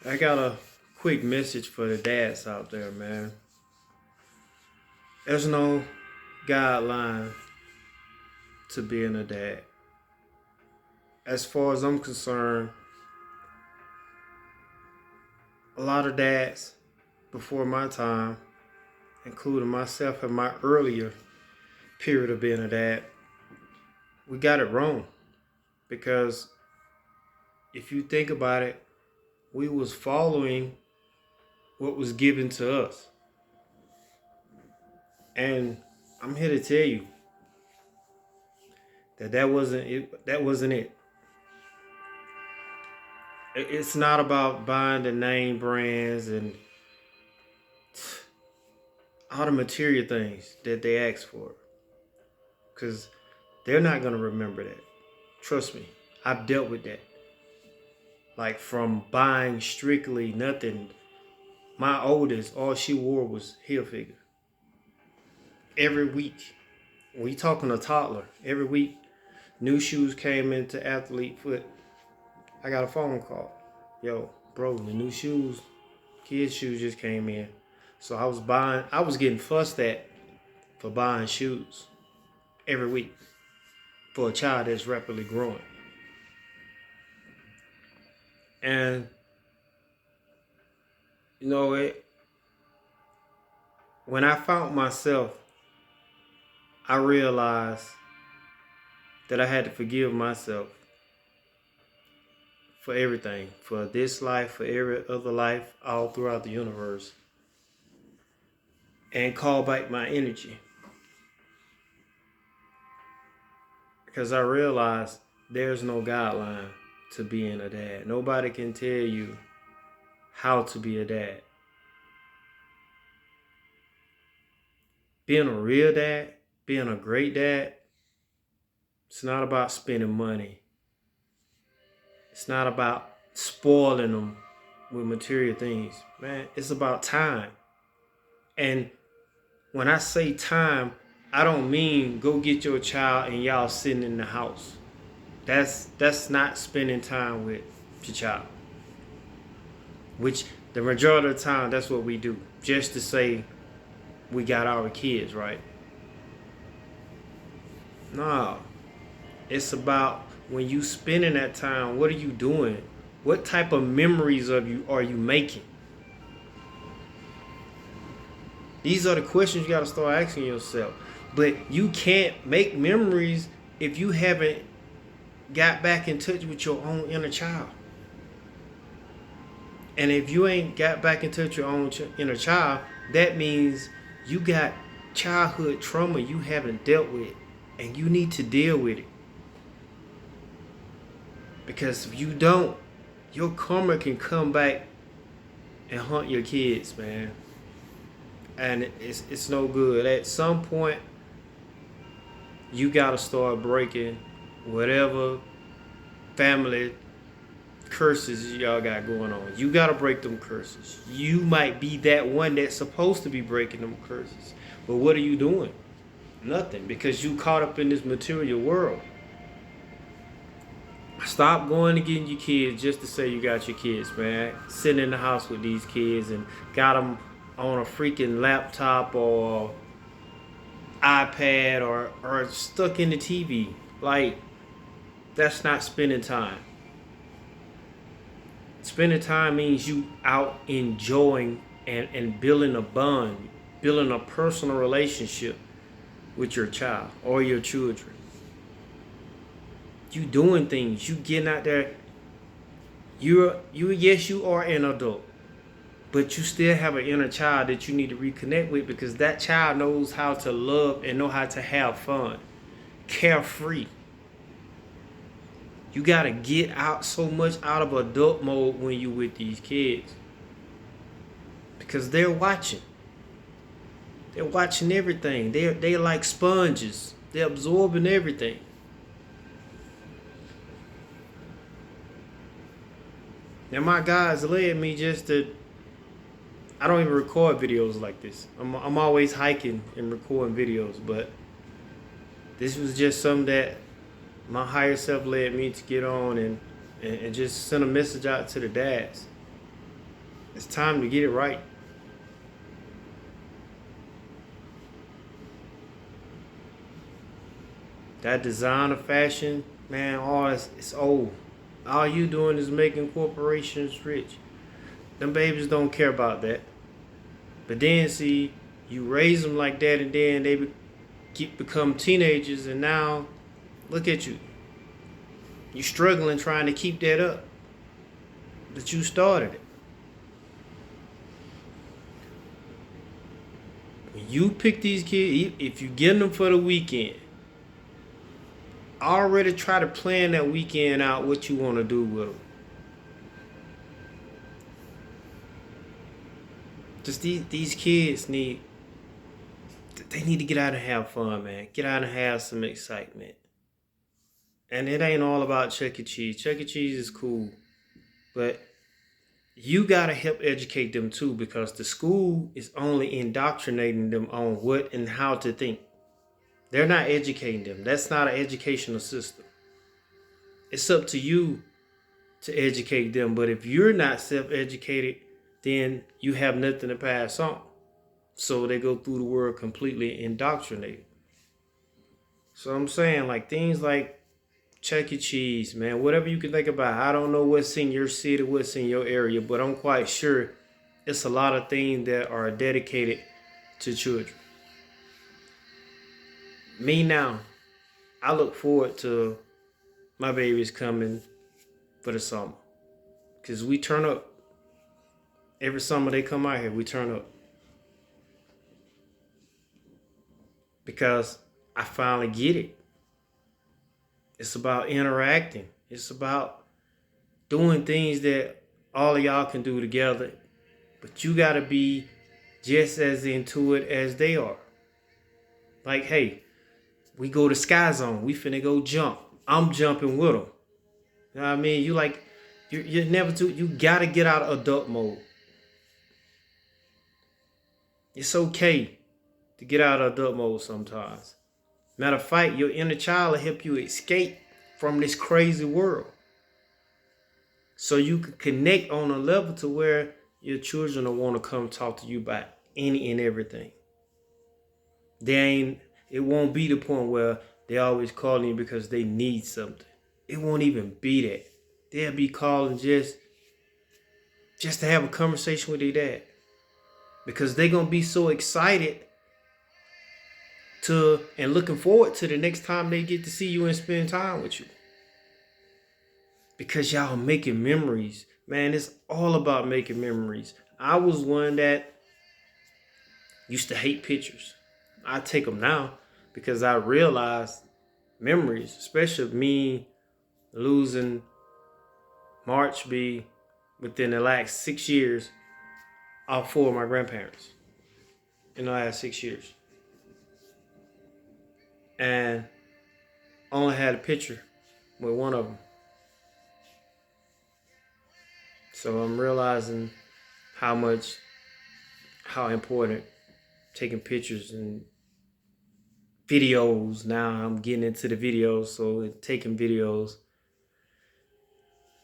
I got a quick message for the dads out there, man. There's no guideline to being a dad. As far as I'm concerned, a lot of dads before my time, including myself in my earlier period of being a dad, we got it wrong. Because if you think about it, we was following what was given to us. And I'm here to tell you that wasn't it. That wasn't it. It's not about buying the name brands and all the material things that they ask for. Because they're not going to remember that. Trust me, I've dealt with that. Like from buying strictly nothing. My oldest, all she wore was Hilfiger. Every week, we talking a toddler. Every week, new shoes came into Athlete Foot. I got a phone call. Yo, bro, the new shoes, kids' shoes just came in. So I was getting fussed at for buying shoes every week for a child that's rapidly growing. And, when I found myself, I realized that I had to forgive myself for everything, for this life, for every other life, all throughout the universe, and call back my energy. Because I realized there's no guideline to being a dad. Nobody can tell you how to be a dad. Being a real dad, being a great dad, it's not about spending money. It's not about spoiling them with material things. Man, it's about time. And when I say time, I don't mean go get your child and y'all sitting in the house. That's not spending time with your child. Which the majority of the time, that's what we do. Just to say we got our kids, right? No. It's about when you spending that time, what are you doing? What type of memories are you making? These are the questions you got to start asking yourself. But you can't make memories if you haven't got back in touch with your own inner child. And if you ain't got back in touch with your own inner child, that means you got childhood trauma you haven't dealt with, and you need to deal with it. Because if you don't, your karma can come back and haunt your kids, man. And it's no good. At some point, you gotta start breaking whatever family curses y'all got going on. You gotta break them curses. You might be that one that's supposed to be breaking them curses. But what are you doing? Nothing, because you caught up in this material world. Stop going and getting your kids just to say you got your kids, man. Sitting in the house with these kids and got them on a freaking laptop or iPad or stuck in the TV. Like, that's not spending time. Spending time means you out enjoying and building a bond, building a personal relationship with your child or your children. You doing things, you getting out there. Yes, you are an adult, but you still have an inner child that you need to reconnect with, because that child knows how to love and know how to have fun, carefree. You gotta get out so much out of adult mode when you with these kids, because they're watching. They're watching everything. They're like sponges. They're absorbing everything. And my guys led me just to. I don't even record videos like this. I'm always hiking and recording videos, but this was just something that my higher self led me to get on and just send a message out to the dads. It's time to get it right. That designer fashion, man, all it's old. All you doing is making corporations rich. Them babies don't care about that. But then see, you raise them like that, and then they become teenagers, and now look at you. You struggling trying to keep that up. But you started it. When you pick these kids, if you get them for the weekend, already try to plan that weekend out what you want to do with them. Just these kids need to get out and have fun, man. Get out and have some excitement. And it ain't all about Chuck E. Cheese. Chuck E. Cheese is cool, but you gotta help educate them too, because the school is only indoctrinating them on what and how to think. They're not educating them. That's not an educational system. It's up to you to educate them. But if you're not self-educated, then you have nothing to pass on. So they go through the world completely indoctrinated. So I'm saying, like, things like Chuck E. Cheese, man, whatever you can think about. I don't know what's in your city, what's in your area, but I'm quite sure it's a lot of things that are dedicated to children. Me now, I look forward to my babies coming for the summer, because we turn up. Every summer they come out here, we turn up. Because I finally get it. It's about interacting. It's about doing things that all of y'all can do together. But you gotta be just as into it as they are. Like, hey, we go to Sky Zone. We finna go jump. I'm jumping with them. You know what I mean? You're never too. You gotta get out of adult mode. It's okay to get out of adult mode sometimes. Matter of fact, your inner child will help you escape from this crazy world, so you can connect on a level to where your children will want to come talk to you about any and everything. It won't be the point where they always calling you because they need something. It won't even be that. They'll be calling just to have a conversation with their dad, because they're gonna be so excited and looking forward to the next time they get to see you and spend time with you. Because y'all making memories. Man, it's all about making memories. I was one that used to hate pictures. I take them now because I realize memories, especially me losing March B within the last 6 years, all four of my grandparents in the last 6 years. And only had a picture with one of them. So I'm realizing how important taking pictures and videos. Now I'm getting into the videos, so taking videos.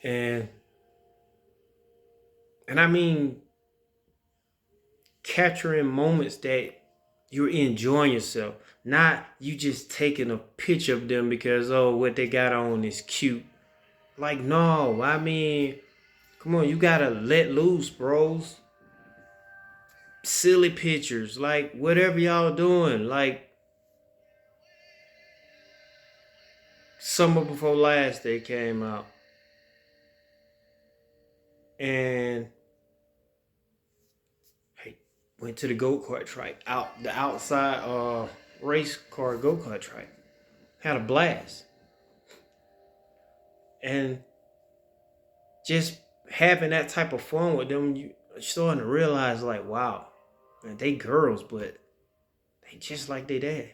And I mean, capturing moments that you're enjoying yourself. Not you just taking a picture of them because, oh, what they got on is cute. Like, no, I mean, come on, you gotta let loose, bros. Silly pictures, like whatever y'all doing. Like, summer before last, they came out. And went to the go-kart track, the outside race car go-kart track. Had a blast. And just having that type of fun with them, you're starting to realize, like, wow, man, they girls, but they just like their dad.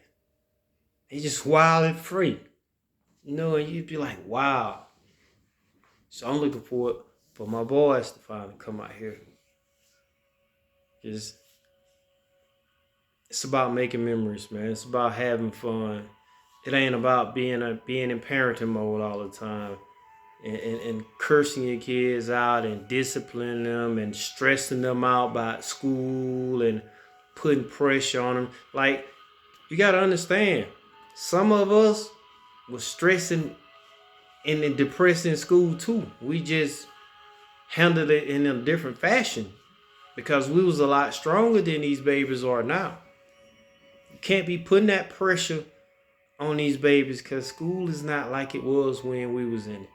They just wild and free. You know, and you'd be like, wow. So I'm looking forward for my boys to finally come out here. It's about making memories, man. It's about having fun. It ain't about being in parenting mode all the time. and cursing your kids out and disciplining them and stressing them out by school and putting pressure on them. Like, you got to understand, some of us was stressing and depressed in school too. We just handled it in a different fashion because we was a lot stronger than these babies are now. You can't be putting that pressure on these babies because school is not like it was when we was in it.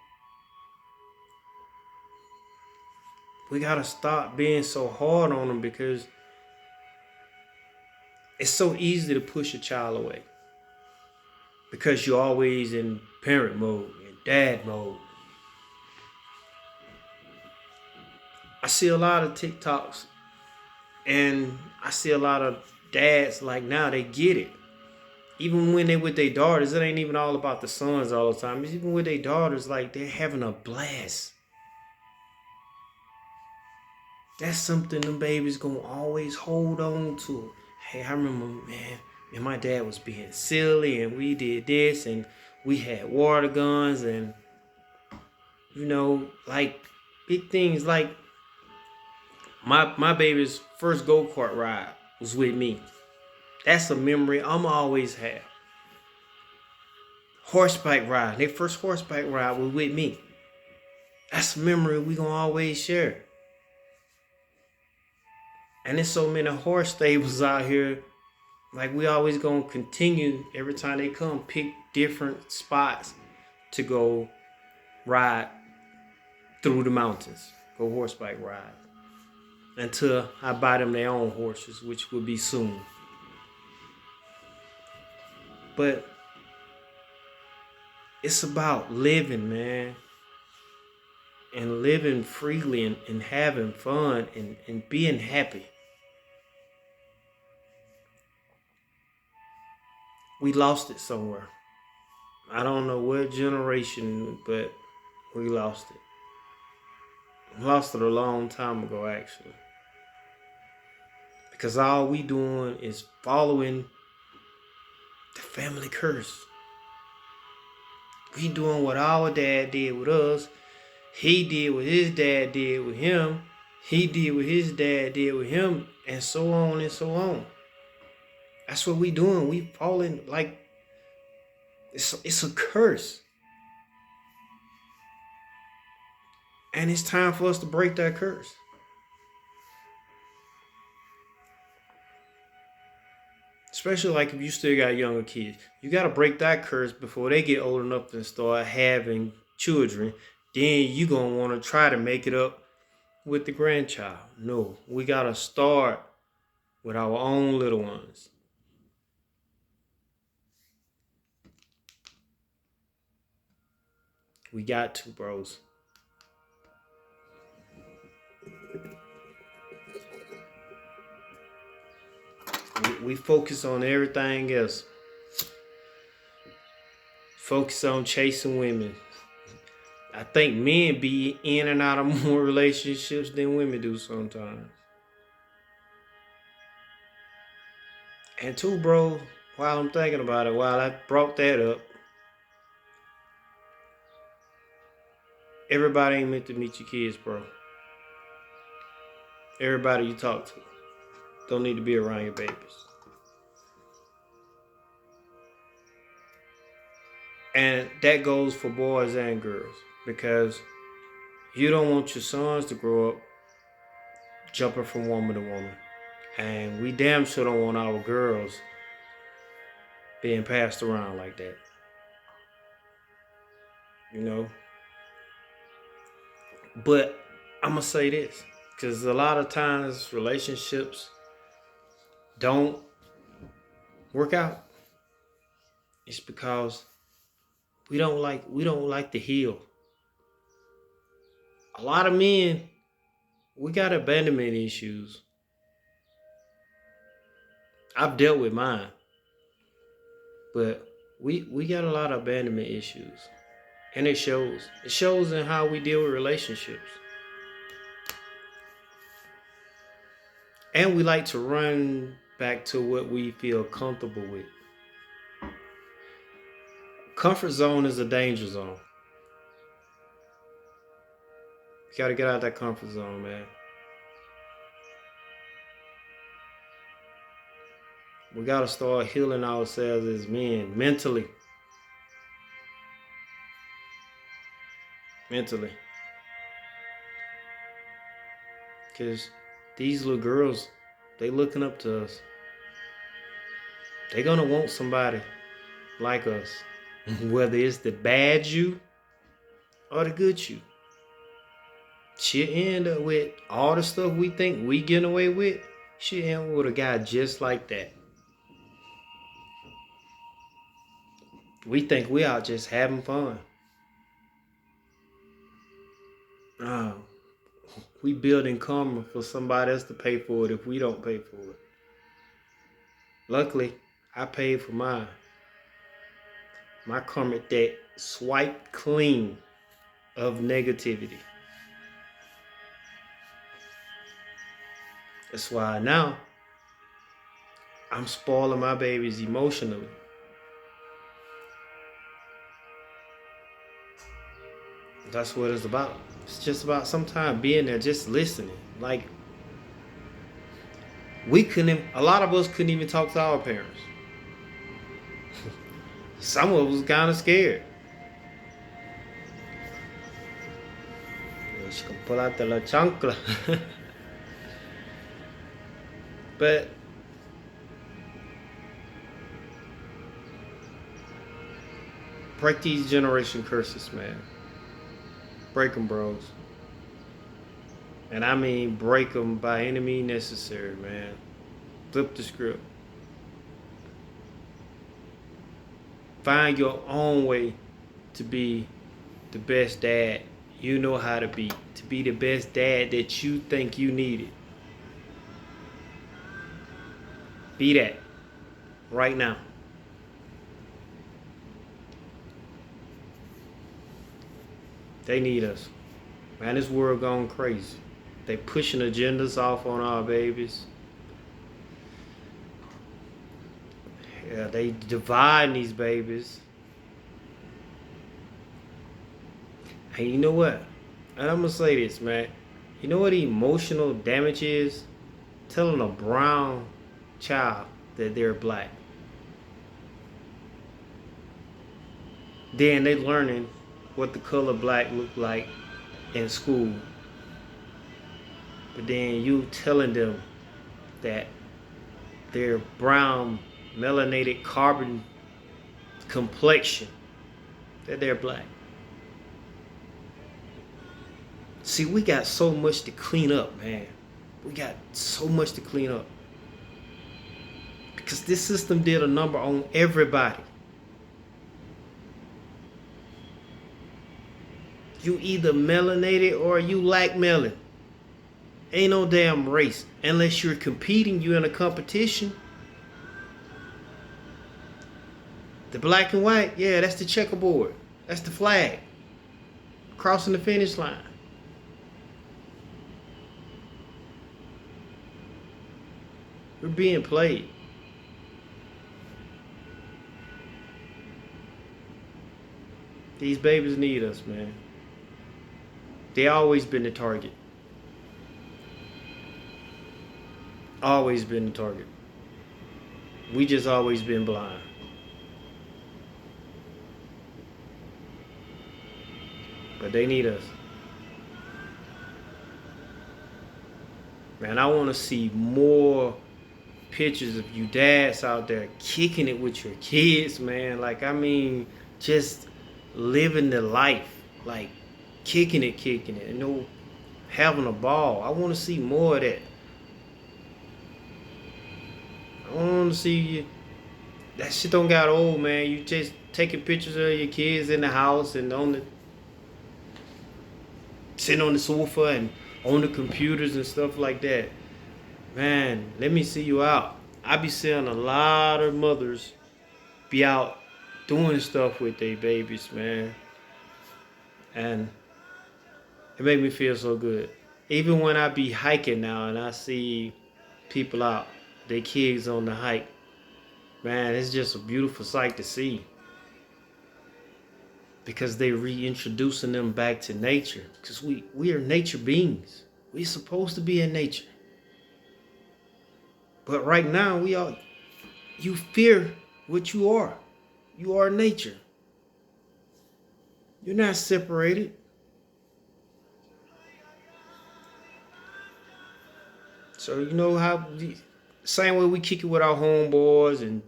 We gotta stop being so hard on them because it's so easy to push a child away because you're always in parent mode and dad mode. I see a lot of TikToks and I see a lot of dads like now they get it. Even when they with their daughters, it ain't even all about the sons all the time. It's even with their daughters, like they're having a blast. That's something them babies gonna always hold on to. Hey, I remember, man, and my dad was being silly and we did this and we had water guns and, you know, like big things like my baby's first go-kart ride was with me. That's a memory I'ma always have. Horseback ride, their first horseback ride was with me. That's a memory we gonna always share. And there's so many horse stables out here. Like, we always gonna continue every time they come, pick different spots to go ride through the mountains, go horseback ride, until I buy them their own horses, which will be soon. But it's about living, man, and living freely and having fun and being happy. We lost it somewhere. I don't know what generation, but we lost it. We lost it a long time ago, actually. Because all we doing is following the family curse. We doing what our dad did with us. He did what his dad did with him. He did what his dad did with him, and so on and so on. That's what we doing. We falling like it's a curse. And it's time for us to break that curse. Especially like if you still got younger kids. You got to break that curse before they get old enough to start having children. Then you going to want to try to make it up with the grandchild. No, we got to start with our own little ones. We got to, bros. We focus on everything else. Focus on chasing women. I think men be in and out of more relationships than women do sometimes. And two, bro, while I'm thinking about it, while I brought that up, everybody ain't meant to meet your kids, bro. Everybody you talk to don't need to be around your babies. And that goes for boys and girls, because you don't want your sons to grow up jumping from woman to woman. And we damn sure don't want our girls being passed around like that. You know? But I'm going to say this, because a lot of times relationships don't work out. It's because we don't like to heal. A lot of men, we got abandonment issues. I've dealt with mine. But we got a lot of abandonment issues. And it shows. It shows in how we deal with relationships. And we like to run back to what we feel comfortable with. Comfort zone is a danger zone. We gotta get out of that comfort zone, man. We gotta start healing ourselves as men, mentally. Mentally. Because these little girls, they looking up to us. They gonna want somebody like us. Whether it's the bad you or the good you. She'll end up with all the stuff we think we getting away with. She'll end up with a guy just like that. We think we out just having fun. We building karma for somebody else to pay for it if we don't pay for it. Luckily, I paid for mine. My karma debt swiped clean of negativity. That's why now I'm spoiling my babies emotionally. That's what it's about. It's just about sometimes being there, just listening. Like, a lot of us couldn't even talk to our parents. Some of us was kind of scared. She can pull out the la chancla. But break these generation curses, man. Break them, bros. And I mean break them by any means necessary, man. Flip the script. Find your own way to be the best dad you know how to be the best dad that you think you needed. Be that right now. They need us. Man, this world gone crazy. They pushing agendas off on our babies. Yeah, they dividing these babies. And you know what? And I'm gonna say this, man. You know what emotional damage is? Telling a brown child that they're black. Then they learning what the color black look like in school. But then you telling them that their brown, melanated, carbon complexion, that they're black. See, we got so much to clean up, man. We got so much to clean up. Because this system did a number on everybody. You either melanated or you lack melanin. Ain't no damn race. Unless you're competing, you're in a competition. The black and white, yeah, that's the checkerboard. That's the flag. Crossing the finish line. We're being played. These babies need us, man. They always been the target. Always been the target. We just always been blind. But they need us. Man, I want to see more pictures of you dads out there kicking it with your kids, man. Like, I mean, just living the life. Like, kicking it, you know, having a ball. I want to see more of that. I want to see you. That shit don't got old, man. You just taking pictures of your kids in the house and sitting on the sofa and on the computers and stuff like that. Man, let me see you out. I be seeing a lot of mothers be out doing stuff with their babies, man. And it make me feel so good. Even when I be hiking now and I see people out, their kids on the hike, man, it's just a beautiful sight to see. because they reintroducing them back to nature. Because we are nature beings. We're supposed to be in nature. But right now, you fear what you are. You are nature. You're not separated. So you know how same way we kick it with our homeboys and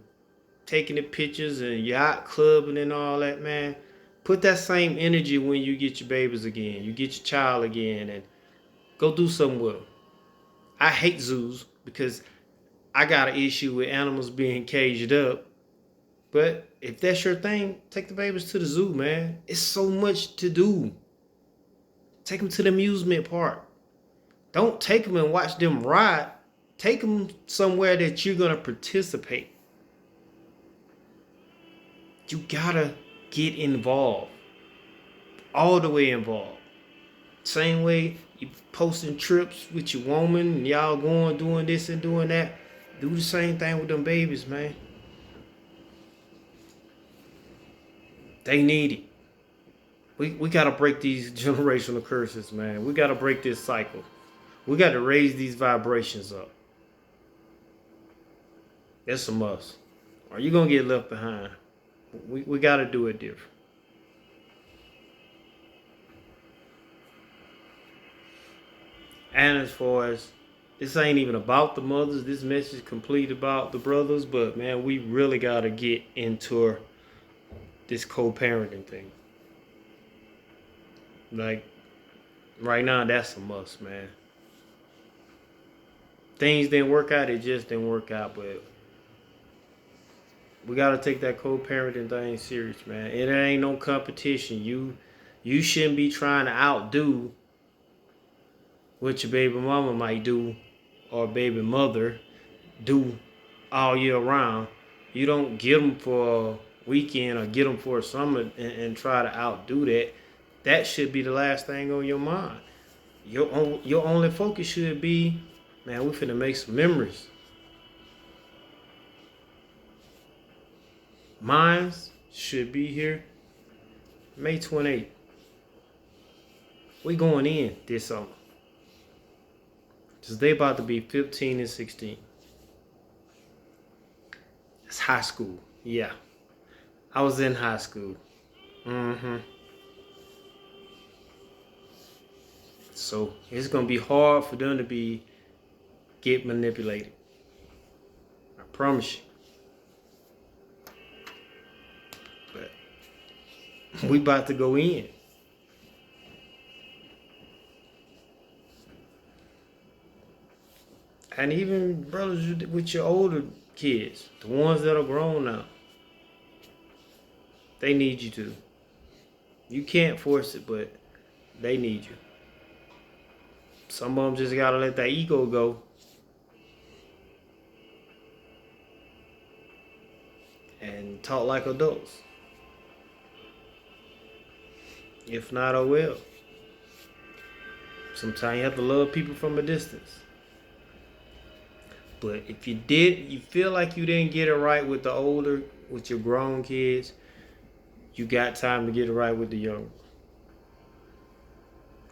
taking the pictures and yacht clubbing and all that, man. Put that same energy when you get your babies again. You get your child again and go do something with them. I hate zoos because I got an issue with animals being caged up. But if that's your thing, take the babies to the zoo, man. It's so much to do. Take them to the amusement park. Don't take them and watch them ride. Take them somewhere that you're going to participate. You gotta get involved. All the way involved. Same way you posting trips with your woman and y'all going doing this and doing that. Do the same thing with them babies, man. They need it. We gotta break these generational curses, man. We gotta break this cycle. We gotta raise these vibrations up. That's a must. Or you're gonna get left behind. We got to do it different. And as far as this ain't even about the mothers, this message is complete about the brothers. But man, we really got to get into this co-parenting thing. Like right now, that's a must, man. Things didn't work out; it just didn't work out. But we gotta take that co-parenting thing serious, man. It ain't no competition. You shouldn't be trying to outdo what your baby mama might do or baby mother do all year round. You don't get them for a weekend or get them for a summer and try to outdo that. That should be the last thing on your mind. Your only focus should be, man, we finna make some memories. Mine should be here May 28th. We going in this summer. Because they about to be 15 and 16. It's high school. Yeah. I was in high school. So it's going to be hard for them to get manipulated. I promise you. We about to go in. And even brothers with your older kids, the ones that are grown now, they need you to. You can't force it, but they need you. Some of them just gotta let that ego go. And talk like adults. If not, oh well. Sometimes you have to love people from a distance. But if you feel like you didn't get it right with your grown kids, you got time to get it right with the young.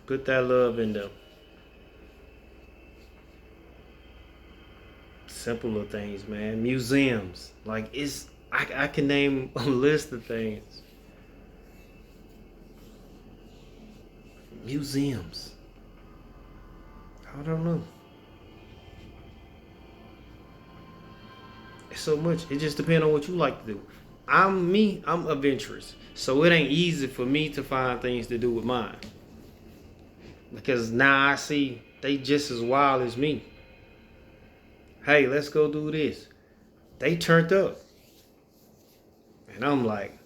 Put that love in them. Simpler things, man. Museums. Like I can name a list of things. Museums. I don't know. It's so much. It just depends on what you like to do. I'm adventurous. So it ain't easy for me to find things to do with mine. Because now I see they just as wild as me. Hey, let's go do this. They turned up. And I'm like,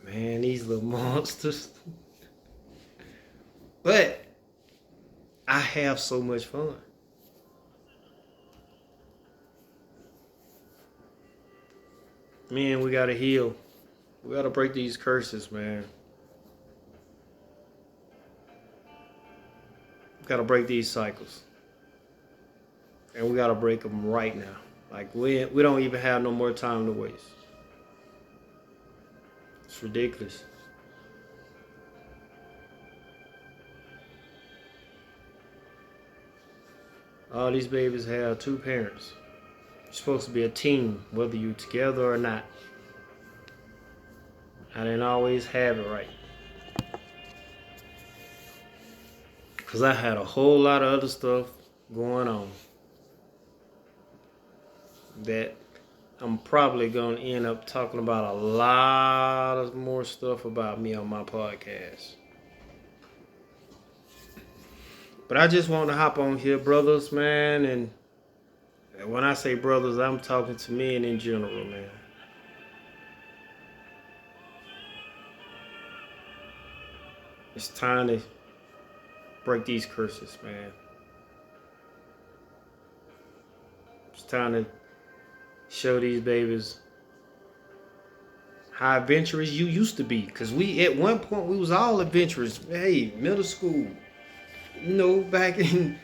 man, these little monsters. But I have so much fun. Man, we gotta heal. We gotta break these curses, man. We gotta break these cycles. And we gotta break them right now. Like we don't even have no more time to waste. It's ridiculous. All these babies have two parents. You're supposed to be a team, whether you together or not. I didn't always have it right. Because I had a whole lot of other stuff going on that I'm probably going to end up talking about a lot of more stuff about me on my podcast. But I just want to hop on here, brothers, man. And when I say brothers, I'm talking to men in general, man. It's time to break these curses, man. It's time to show these babies how adventurous you used to be. Because we, at one point, we was all adventurous. Hey, middle school, you know, back in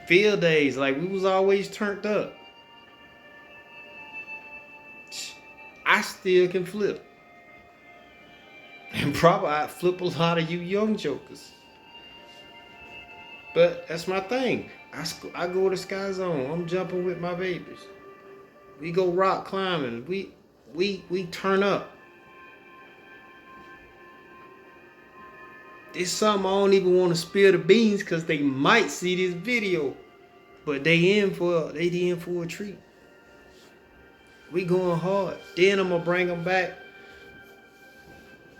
field days, like we was always turned up. I still can flip. And probably I flip a lot of you young jokers. But that's my thing. I go to Sky Zone. I'm jumping with my babies. We go rock climbing. We turn up. It's something I don't even want to spill the beans because they might see this video. But they in for a treat. We going hard. Then I'm gonna bring them back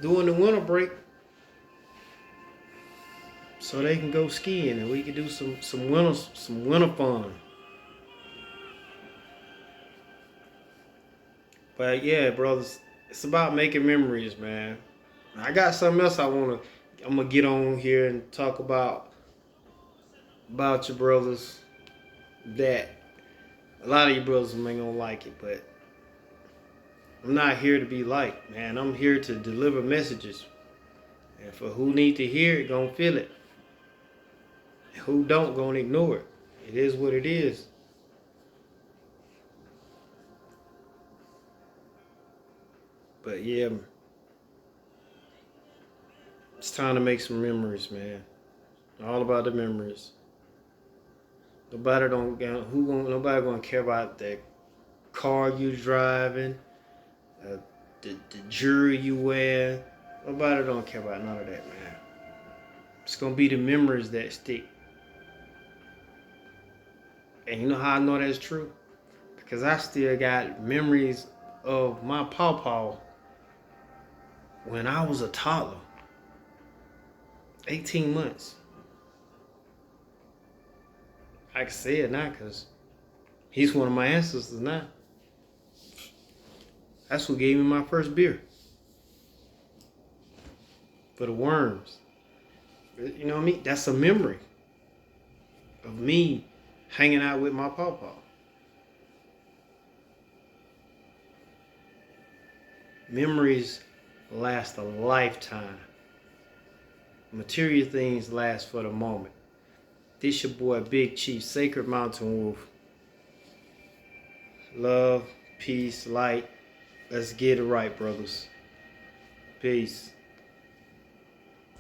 during the winter break so they can go skiing and we can do some winter fun. But yeah, brothers, it's about making memories, man. I got something else I'm gonna get on here and talk about your brothers that a lot of you brothers ain't gonna like it, but I'm not here to be liked, man. I'm here to deliver messages. And for who need to hear it, gonna feel it. And who don't, gonna ignore it. It is what it is. But yeah, it's time to make some memories, man. All about the memories. Nobody gonna care about the car you driving, the jewelry you wear. Nobody don't care about none of that, man. It's gonna be the memories that stick. And you know how I know that's true? Because I still got memories of my pawpaw when I was a toddler. 18 months. I can say it now because he's one of my ancestors now. That's who gave me my first beer. For the worms. You know what I mean? That's a memory of me hanging out with my pawpaw. Memories last a lifetime. Material things last for the moment. This your boy Big Chief, Sacred Mountain Wolf. Love, peace, light. Let's get it right, brothers. Peace.